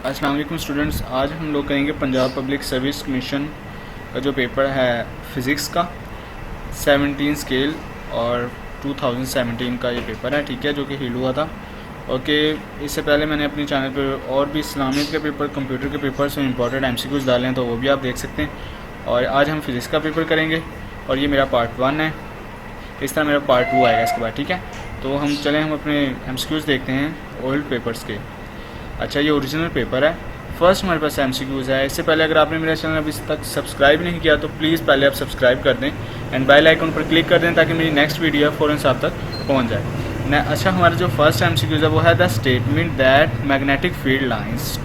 अस्सलाम वालेकुम स्टूडेंट्स। आज हम लोग करेंगे पंजाब पब्लिक सर्विस कमीशन का जो पेपर है फ़िज़िक्स का 17 स्केल और 2017 का ये पेपर है, ठीक है, जो कि हील हुआ था। ओके, इससे पहले मैंने अपने चैनल पर और भी इस्लामिक के पेपर, कंप्यूटर के पेपर से इंपॉर्टेंट MCQs डाले हैं, तो वो भी आप देख सकते हैं। और आज हम फिज़िक्स का पेपर करेंगे और ये मेरा पार्ट 1 है। इस तरह मेरा पार्ट 2 आएगा इसके बाद, ठीक है। तो हम अपने MCQs देखते हैं ओल्ड पेपर्स के। अच्छा, ये ओरिजिनल पेपर है। फर्स्ट हमारे पास MCQs है। इससे पहले अगर आपने मेरा चैनल अभी तक सब्सक्राइब नहीं किया तो प्लीज़ पहले आप सब्सक्राइब कर दें एंड बेल आइकन पर क्लिक कर दें ताकि मेरी नेक्स्ट वीडियो फ़ौरन से आप तक पहुंच जाए। अच्छा, हमारा जो फर्स्ट MCQs है वो है the statement that magnetic field lines.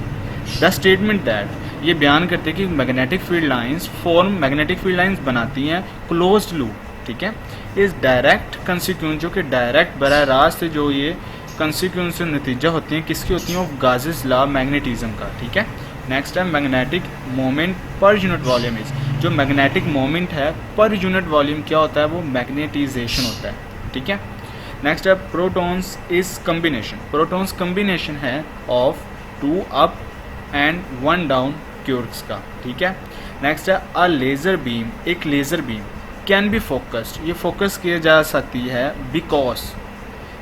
The statement that ये बयान करते हैं कि magnetic field lines magnetic field lines बनाती हैं क्लोज्ड लूप, ठीक है। इस डायरेक्ट कंसिक्वेंस, जो कि डायरेक्ट बराह रास्त जो ये कंसिक्वेंस से नतीजा होती हैं, किसकी होती हैं? ऑफ गाजेस लॉ मैग्नेटिज्म का, ठीक है। नेक्स्ट है magnetic moment per unit volume is. जो मैग्नेटिक मोमेंट है पर यूनिट वॉल्यूम क्या होता है? वो मैग्नेटाइजेशन होता है, ठीक है। नेक्स्ट है protons is combination. Protons combination है ऑफ 2 अप एंड 1 डाउन क्यूर्क्स का, ठीक है। नेक्स्ट है अ लेज़र बीम। एक laser beam can be focused. ये फोकस किया जा सकती है बिकॉज,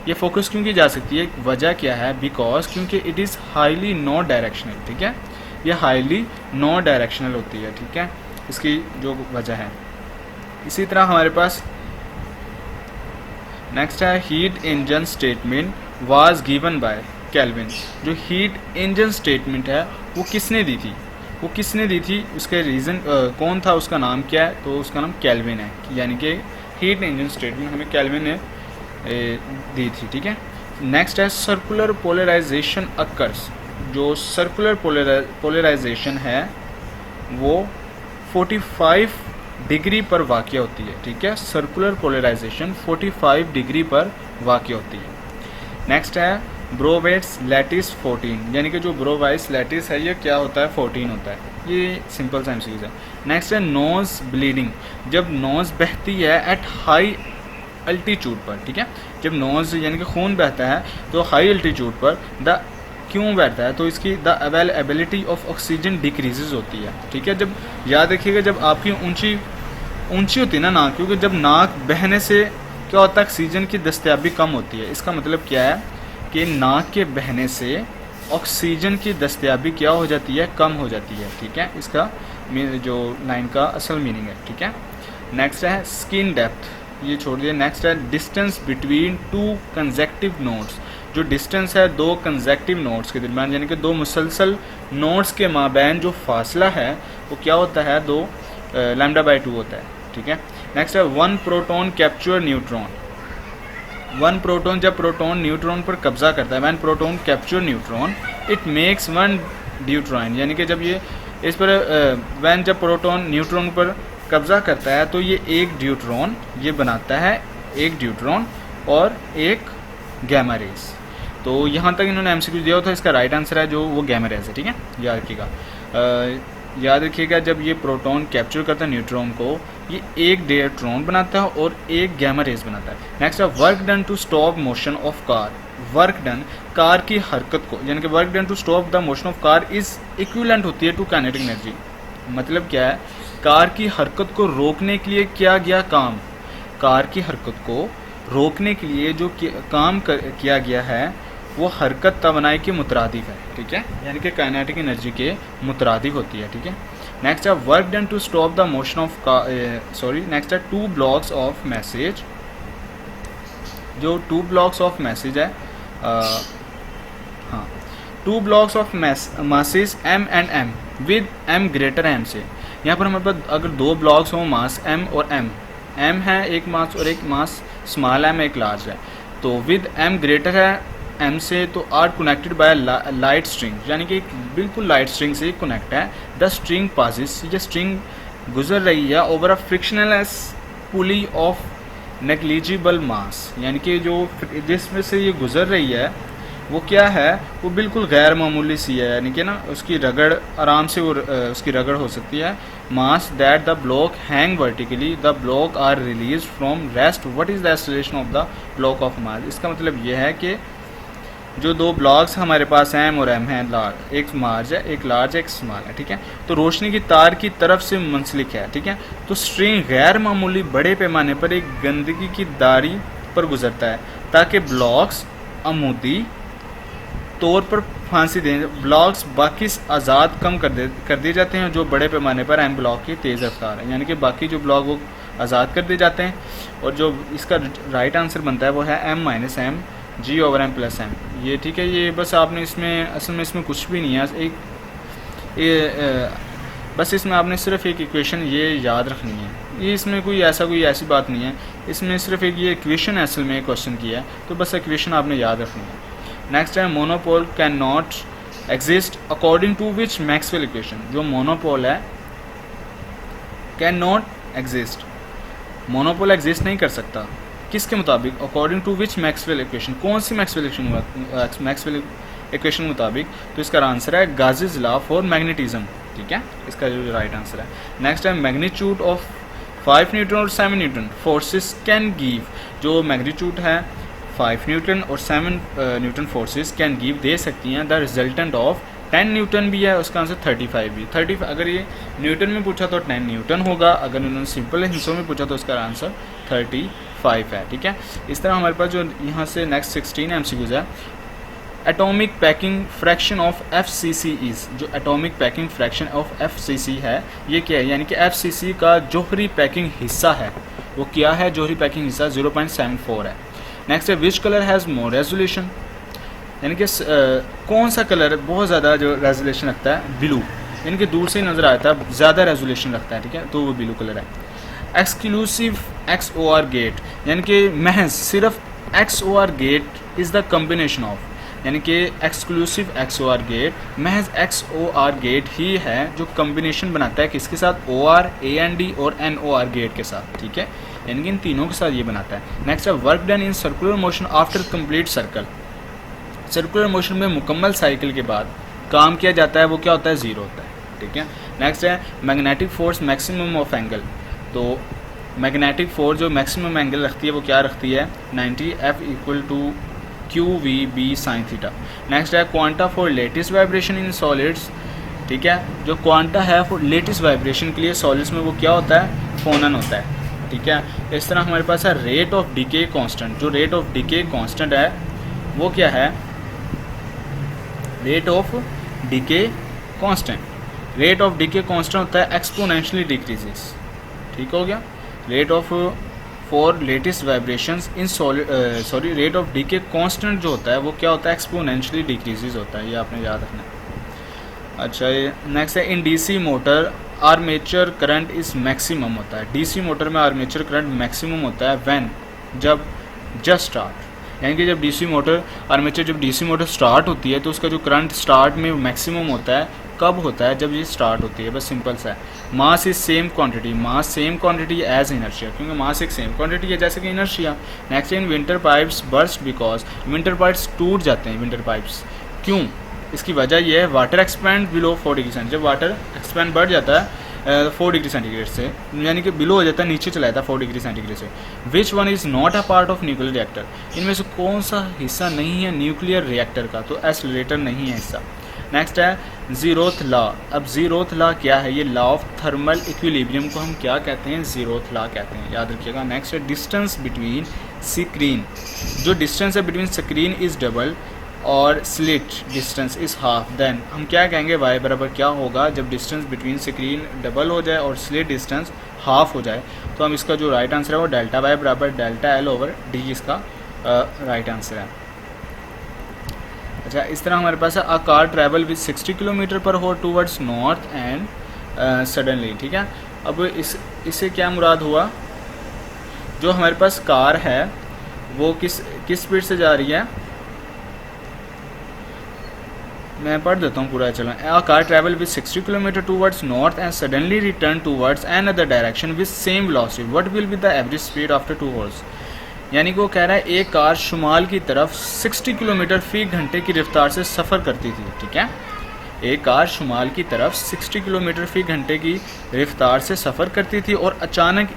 ये फोकस क्यों की जा सकती है? वजह क्या है? बिकॉज क्योंकि it is highly non directional, ठीक है। ये हाईली नॉन डायरेक्शनल होती है, ठीक है, इसकी जो वजह है। इसी तरह हमारे पास नेक्स्ट है heat engine statement was given by kelvin. जो हीट इंजन स्टेटमेंट है वो किसने दी थी? वो किसने दी थी? उसके रीज़न कौन था? उसका नाम क्या है? तो उसका नाम केल्विन है, यानी कि हीट इंजन स्टेटमेंट हमें केल्विन ने दी थी, ठीक है। नेक्स्ट है सर्कुलर पोलराइजेशन अकर्स। जो सर्कुलर पोलराइजेशन है वो 45 डिग्री पर वाक़ होती है, ठीक है। सर्कुलर पोलराइजेशन 45 डिग्री पर वाक़ होती है। नेक्स्ट है ब्रोवेट्स लैटिस 14, यानी कि जो ब्रोवाइस लैटिस है ये क्या होता है? 14 होता है। ये सिंपल सा चीज़ है। नेक्स्ट है नोज ब्लीडिंग। जब नोज बहती है एट हाई अल्टीट्यूड पर, ठीक है। जब नोज यानी कि खून बहता है तो हाई अल्टीट्यूड पर क्यों बहता है? तो इसकी the availability of oxygen decreases होती है, ठीक है। जब याद रखिएगा, जब आपकी ऊंची होती है ना नाक, क्योंकि जब नाक बहने से क्या होता है? ऑक्सीजन की दस्तयाबी कम होती है। इसका मतलब क्या है कि नाक के बहने से ऑक्सीजन की दस्तयाबी क्या हो जाती है? कम हो जाती है, ठीक है। इसका जो लाइन का असल मीनिंग है, ठीक है। नेक्स्ट है स्किन डेप्थ, ये छोड़ दिए। नेक्स्ट है डिस्टेंस बिटवीन 2 कंसेक्टिव नोड्स। जो डिस्टेंस है 2 कंसेक्टिव नोड्स के दरमियान, यानी कि 2 मुसलसल नोड्स के माबैन जो फासला है वो क्या होता है? 2 λ/2 होता है, ठीक है। नेक्स्ट है 1 प्रोटॉन कैप्चर न्यूट्रॉन। 1 प्रोटॉन जब प्रोटॉन न्यूट्रॉन पर कब्जा करता है, when proton capture neutron it makes 1 deuteron, यानी कि जब ये इस पर व्हेन जब प्रोटॉन न्यूट्रॉन पर कब्जा करता है तो ये एक ड्यूट्रॉन ये बनाता है, एक ड्यूट्रॉन और एक गैमा रेज। तो यहाँ तक इन्होंने MCQ दिया था। इसका राइट आंसर है जो वो गैमा रेज है, ठीक है। याद रखिएगा, याद रखिएगा, जब ये प्रोटॉन कैप्चर करता है न्यूट्रॉन को, ये एक ड्यूट्रॉन बनाता है और एक गैमा रेज बनाता है। नेक्स्ट है work done to stop motion of car. Work done car की हरकत को, यानी कि work done to stop the motion of car is equivalent होती है टू काइनेटिक एनर्जी। मतलब क्या है? कार की हरकत को रोकने के लिए किया गया काम, कार की हरकत को रोकने के लिए जो काम किया गया है वो हरकत तवानाई के मुतरादिफ है, ठीक है, यानी कि काइनेटिक एनर्जी के मुतरादिफ होती है, ठीक है। नेक्स्ट है work done to stop the motion of next है 2 ब्लॉक्स ऑफ मैसेज। जो 2 ब्लॉक्स ऑफ मैसेज है, हाँ, 2 blocks of masses M and M with M greater M से। यहाँ पर हमारे पास अगर 2 ब्लॉक्स हों, मास M और M है एक मास और एक मास स्मॉल m एक लार्ज है, तो विद M ग्रेटर है M से, तो are connected by light string, यानी कि बिल्कुल लाइट स्ट्रिंग से कनेक्ट है। द स्ट्रिंग पासिस, ये स्ट्रिंग गुजर रही है over a frictionless pulley of negligible mass, यानी कि जो जिसमें से ये गुजर रही है वो क्या है? वो बिल्कुल गैर मामूली सी है, यानी कि ना उसकी रगड़ आराम से वो उसकी रगड़ हो सकती है। Mass that the block hang vertically, the block are release from rest. What is the acceleration of the block of mass? इसका मतलब ये है कि जो दो ब्लॉक्स हमारे पास एम और एम हैं, लार्ज, एक लार्ज है, एक लार्ज, एक स्मॉल है, ठीक है। तो रोशनी की तार की तरफ से मुंसलिक है, ठीक है। तो स्ट्रिंग गैर मामूली बड़े पैमाने पर एक गंदगी की दारी पर गुजरता है ताकि ब्लॉक्स अमूदी तौर पर फांसी दें। ब्लॉक्स बाकी आज़ाद कम कर दिए जाते हैं जो बड़े पैमाने पर एम ब्लॉक की तेज़ रफ्तार है, यानी कि बाकी जो ब्लॉक वो आज़ाद कर दिए जाते हैं। और जो इसका राइट आंसर बनता है वो है M minus M G over M plus M, ये ठीक है। ये बस आपने इसमें असल में इसमें कुछ भी नहीं है, बस इसमें आपने सिर्फ एक इक्वेशन ये याद रखनी है। ये इसमें कोई ऐसी बात नहीं है, इसमें सिर्फ एक ये इक्वेशन असल में क्वेश्चन की है, तो बस इक्वेशन आपने याद रखनी है। नेक्स्ट है monopole can not exist according to which Maxwell equation. जो मोनोपोल है can not exist, monopole exist नहीं कर सकता, किसके मुताबिक? According to which Maxwell equation, कौन सी मैक्सवेल इक्वेशन के मुताबिक? तो इसका आंसर है गाज़ीज़ लॉ फॉर मैग्नेटिज्म, ठीक है, इसका जो राइट आंसर है। नेक्स्ट है मैग्नीट्यूड ऑफ 5 न्यूटन और 7 न्यूटन फोर्सेस कैन गिव। जो मैग्नीट्यूड है 5 न्यूटन और 7 न्यूटन फोर्सेस कैन गिव दे सकती हैं द रिजल्टेंट ऑफ 10 न्यूटन भी है, उसका आंसर 35 भी। 35 अगर ये न्यूटन में पूछा तो 10 न्यूटन होगा, अगर उन्होंने सिंपल हिस्सों में पूछा तो उसका आंसर 35 है, ठीक है। इस तरह हमारे पास जो यहाँ से नेक्स्ट 16 MCQs है। Atomic packing fraction of FCC is. जो atomic packing fraction of FCC है ये क्या है? यानी कि FCC का जोहरी पैकिंग हिस्सा है वो क्या है? जोहरी पैकिंग हिस्सा 0.74 है। नेक्स्ट है which colour has more resolution, यानी कि कौन सा कलर बहुत ज़्यादा जो रेजोल्यूशन रखता है? ब्लू, यानी कि दूर से ही नज़र आता है, ज़्यादा रेजोल्यूशन रखता है, ठीक है, तो वो ब्लू कलर है। एक्सक्लूसिव XOR गेट, यानी कि महज सिर्फ XOR gate is the combination of, यानी कि एक्सक्लूसिव XOR गेट महज XOR गेट ही है जो कम्बिनेशन बनाता है किसके साथ? OR, AND और NOR गेट के साथ, ठीक है, यानी कि इन तीनों के साथ ये बनाता है। नेक्स्ट है work done in circular motion after complete circle. Circular motion में मुकम्मल साइकिल के बाद काम किया जाता है वो क्या होता है? ज़ीरो होता है, ठीक है। नेक्स्ट है magnetic force maximum of angle. तो मैग्नेटिक फोर्स जो मैक्सिमम एंगल रखती है वो क्या रखती है? 90 F equal to QVB sin theta. Next है quanta for latest vibration in solids, ठीक है। जो क्वांटा है फॉर लेटेस्ट वाइब्रेशन के लिए सॉलिड्स में वो क्या होता है? फोनन होता है, ठीक है। इस तरह हमारे पास है रेट ऑफ डिके कांस्टेंट। जो रेट ऑफ डिके कांस्टेंट है वो क्या है? Rate of decay constant. Rate of decay constant होता है एक्सपोनेंशियली डिक्रीजेस, ठीक हो गया। Rate of for latest vibrations in sorry rate of decay constant जो होता है वो क्या होता है? एक्सपोनेंशियली डिक्रीजेस होता है, ये आपने याद रखना है। अच्छा, ये नेक्स्ट है in DC motor armature current is maximum होता है। डीसी मोटर में आर्मेचर करंट मैक्सिमम होता है व्हेन, जब जस्ट स्टार्ट, यानी कि जब डीसी मोटर आर्मेचर जब डीसी मोटर स्टार्ट होती है तो उसका जो करंट स्टार्ट में मैक्सिमम होता है, कब होता है? जब ये स्टार्ट होती है, बस सिंपल सा है। Mass is same quantity, mass same quantity as inertia, क्योंकि मास एक सेम क्वांटिटी है जैसे कि inertia. Next in winter pipes burst because, winter pipes टूट जाते हैं, विंटर पाइप्स क्यों? इसकी वजह यह है water expand below 4 degree centigrade. जब वाटर एक्सपैंड बढ़ जाता है 4 डिग्री सेंटीग्रेड से, यानी कि बिलो हो जाता है, नीचे चला जाता है 4 डिग्री सेंटीग्रेड से। Which one is not a part of nuclear reactor, इनमें से कौन सा हिस्सा नहीं है न्यूक्लियर रिएक्टर का? तो एक्सेलरेटर नहीं है हिस्सा। नेक्स्ट है ज़ीरोथ लॉ। अब ज़ीरोथ लॉ क्या है? ये लॉ ऑफ थर्मल इक्विलिब्रियम को हम क्या कहते हैं? ज़ीरोथ लॉ कहते हैं, याद रखिएगा। नेक्स्ट है डिस्टेंस बिटवीन स्क्रीन। जो डिस्टेंस है बिटवीन स्क्रीन इज़ डबल और slit distance is half, then हम क्या कहेंगे? y बराबर क्या होगा जब डिस्टेंस बिटवीन स्क्रीन डबल हो जाए और स्लिट डिस्टेंस हाफ हो जाए? तो हम इसका जो राइट आंसर है वो डेल्टा y बराबर डेल्टा l ओवर डी इसका राइट आंसर है। अच्छा, इस तरह हमारे पास है a car travel with 60 kilometre पर होर टूवर्ड्स नॉर्थ एंड सडनली, ठीक है। अब इससे क्या मुराद हुआ? जो हमारे पास कार है वो किस स्पीड से जा रही है? मैं पढ़ देता हूँ पूरा, चलो। A car travel with 60 kilometre towards north and suddenly return towards an other direction with same velocity, what will be the average speed after 2 hours। यानी कि वो कह रहा है एक कार शुमाल की तरफ 60 किलोमीटर फी घंटे की रफ्तार से सफ़र करती थी, ठीक है। एक कार शुमाल की तरफ 60 किलोमीटर फी घंटे की रफ्तार से सफ़र करती थी और अचानक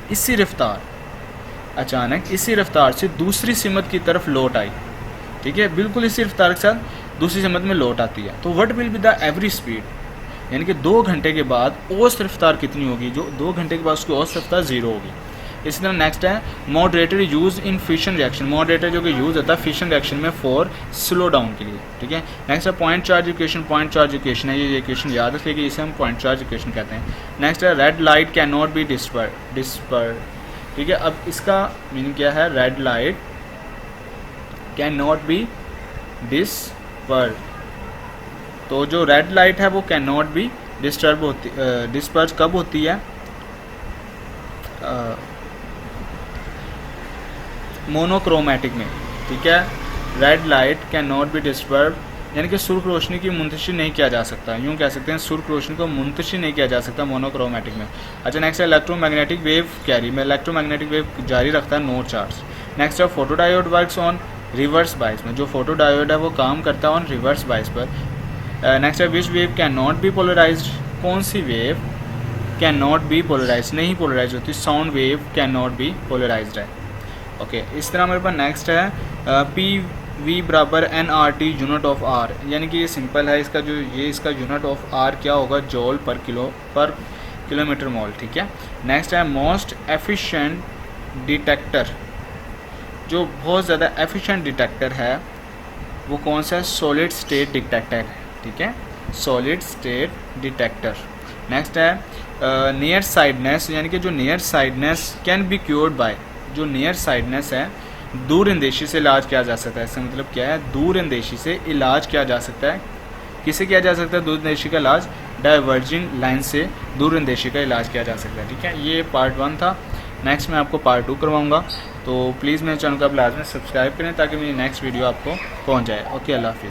इसी रफ्तार से दूसरी सिमत की तरफ लौट आई, ठीक है, बिल्कुल इसी रफ्तार के साथ दूसरी समत में लौट आती है। तो what will be the average speed, यानी कि 2 घंटे के बाद औसत रफ्तार कितनी होगी, जो 2 घंटे के बाद उसकी औसत रफ्तार 0 होगी। इसी तरह नेक्स्ट है moderator use in fission reaction, moderator जो कि यूज़ होता है फिशन रिएक्शन में फॉर स्लो डाउन के लिए, ठीक है। नेक्स्ट है point charge equation, point charge equation है, ये इक्वेशन याद रखिएगा, इसे हम पॉइंट चार्ज इक्वेशन कहते हैं। नेक्स्ट है red light can not B dispersed, ठीक है। अब इसका मीनिंग क्या है, red light can not B dispersed, तो जो रेड लाइट है वो कैन नॉट बी डिस्पर्ज कब होती है, मोनोक्रोमैटिक में, ठीक है। Red light can not be disturb, यानी कि सुर्ख रोशनी की मुंतशिर नहीं किया जा सकता, यूँ कह सकते हैं सुर्ख रोशनी को मुंतशिर नहीं किया जा सकता मोनोक्रोमैटिक में। अच्छा नेक्स्ट है इलेक्ट्रोमैग्नेटिक वेव कैरी में, इलेक्ट्रोमैग्नेटिक वेव जारी रखता है नो चार्ज। नेक्स्ट है photodiode works on reverse bias में, जो फोटोडायोड है वो काम करता है ऑन रिवर्स बाइस पर। नेक्स्ट है which wave can not be polarised, कौन सी wave can not be polarised, नहीं पोलराइज होती, sound wave can not be polarised है। ओके इस तरह हमारे पास नेक्स्ट है पी वी बराबर N R T unit of R, यानी कि ये सिंपल है, इसका जो ये इसका यूनिट ऑफ आर क्या होगा, जॉल पर किलोमीटर मोल, ठीक है। नेक्स्ट है मोस्ट एफिशिएंट डिटेक्टर, जो बहुत ज़्यादा एफिशिएंट डिटेक्टर है वो कौन सा है, सॉलिड स्टेट डिटेक्टर है, ठीक है, सॉलिड स्टेट डिटेक्टर। नेक्स्ट है नियर साइडनेस, यानी कि जो near sightedness can be cured by, जो नियर साइडनेस है दूर अंदेशी से इलाज किया जा सकता है, इसका मतलब क्या है, दूर अंदेशी से इलाज किया जा सकता है, किसे किया जा सकता है दूर अंदेशी का इलाज, डाइवर्जिंग लाइन से दूर अंदेशी का इलाज किया जा सकता है, ठीक है। ये पार्ट 1 था, नेक्स्ट मैं आपको पार्ट 2 करवाऊंगा, तो प्लीज़ मेरे चैनल को आप लाजमी सब्सक्राइब करें ताकि मेरी नेक्स्ट वीडियो आपको पहुंच जाए। ओके अल्लाह हाफिज़।